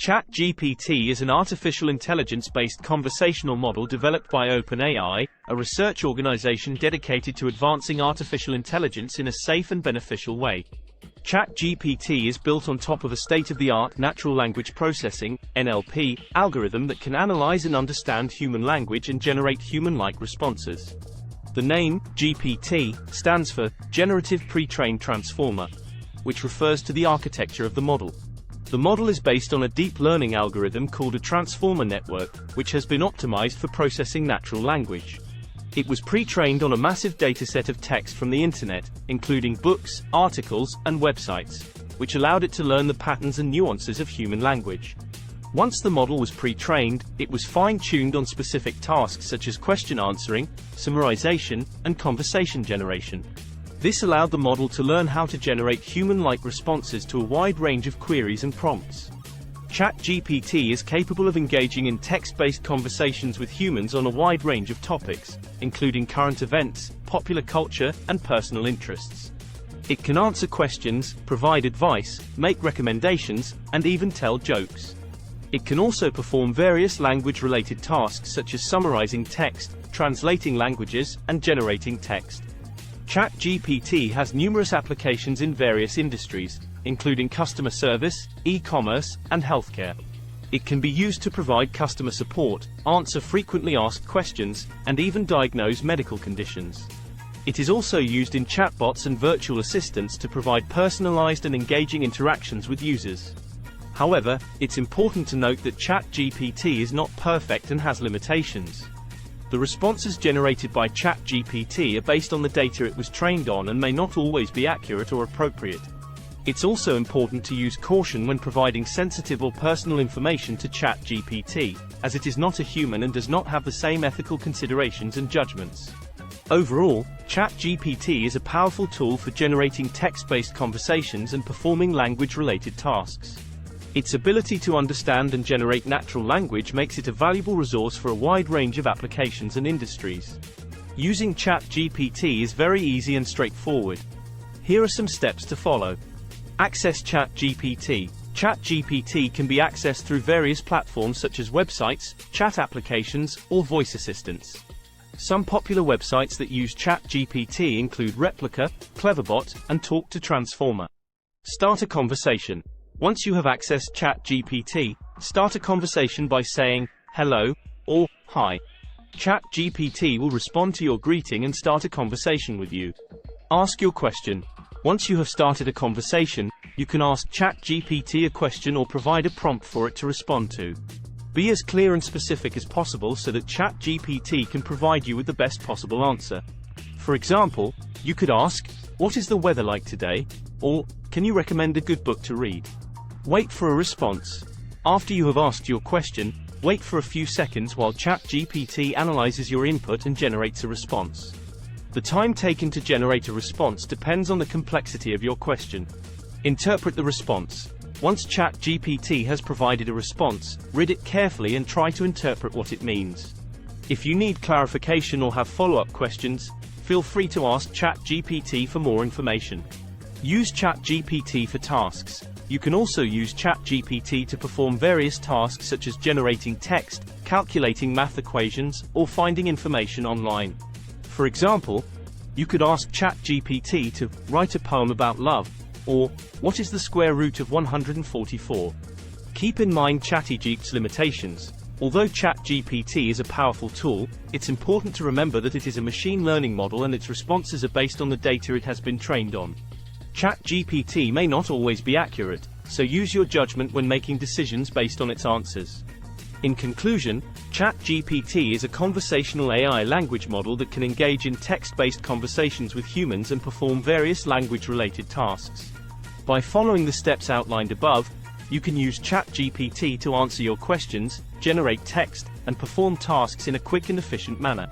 ChatGPT is an artificial intelligence-based conversational model developed by OpenAI, a research organization dedicated to advancing artificial intelligence in a safe and beneficial way. ChatGPT is built on top of a state-of-the-art natural language processing (NLP) algorithm that can analyze and understand human language and generate human-like responses. The name, GPT, stands for Generative Pre-trained Transformer, which refers to the architecture of the model. The model is based on a deep learning algorithm called a transformer network, which has been optimized for processing natural language. It was pre-trained on a massive dataset of text from the internet, including books, articles, and websites, which allowed it to learn the patterns and nuances of human language. Once the model was pre-trained, it was fine-tuned on specific tasks such as question answering, summarization, and conversation generation. This allowed the model to learn how to generate human-like responses to a wide range of queries and prompts. ChatGPT is capable of engaging in text-based conversations with humans on a wide range of topics, including current events, popular culture, and personal interests. It can answer questions, provide advice, make recommendations, and even tell jokes. It can also perform various language-related tasks such as summarizing text, translating languages, and generating text. ChatGPT has numerous applications in various industries, including customer service, e-commerce, and healthcare. It can be used to provide customer support, answer frequently asked questions, and even diagnose medical conditions. It is also used in chatbots and virtual assistants to provide personalized and engaging interactions with users. However, it's important to note that ChatGPT is not perfect and has limitations. The responses generated by ChatGPT are based on the data it was trained on and may not always be accurate or appropriate. It's also important to use caution when providing sensitive or personal information to ChatGPT, as it is not a human and does not have the same ethical considerations and judgments. Overall, ChatGPT is a powerful tool for generating text-based conversations and performing language-related tasks. Its ability to understand and generate natural language makes it a valuable resource for a wide range of applications and industries. Using ChatGPT is very easy and straightforward. Here are some steps to follow. Access ChatGPT. ChatGPT can be accessed through various platforms such as websites, chat applications, or voice assistants. Some popular websites that use ChatGPT include Replica, Cleverbot, and Talk to Transformer. Start a conversation. Once you have accessed ChatGPT, start a conversation by saying, "Hello," or "Hi." ChatGPT will respond to your greeting and start a conversation with you. Ask your question. Once you have started a conversation, you can ask ChatGPT a question or provide a prompt for it to respond to. Be as clear and specific as possible so that ChatGPT can provide you with the best possible answer. For example, you could ask, "What is the weather like today?" or "Can you recommend a good book to read?" Wait for a response. After you have asked your question, wait for a few seconds while ChatGPT analyzes your input and generates a response. The time taken to generate a response depends on the complexity of your question. Interpret the response. Once ChatGPT has provided a response, read it carefully and try to interpret what it means. If you need clarification or have follow-up questions, feel free to ask ChatGPT for more information. Use ChatGPT for tasks. You can also use ChatGPT to perform various tasks such as generating text, calculating math equations, or finding information online. For example, you could ask ChatGPT to write a poem about love, or what is the square root of 144? Keep in mind ChatGPT's limitations. Although ChatGPT is a powerful tool, it's important to remember that it is a machine learning model and its responses are based on the data it has been trained on. ChatGPT may not always be accurate, so use your judgment when making decisions based on its answers. In conclusion, ChatGPT is a conversational AI language model that can engage in text-based conversations with humans and perform various language-related tasks. By following the steps outlined above, you can use ChatGPT to answer your questions, generate text, and perform tasks in a quick and efficient manner.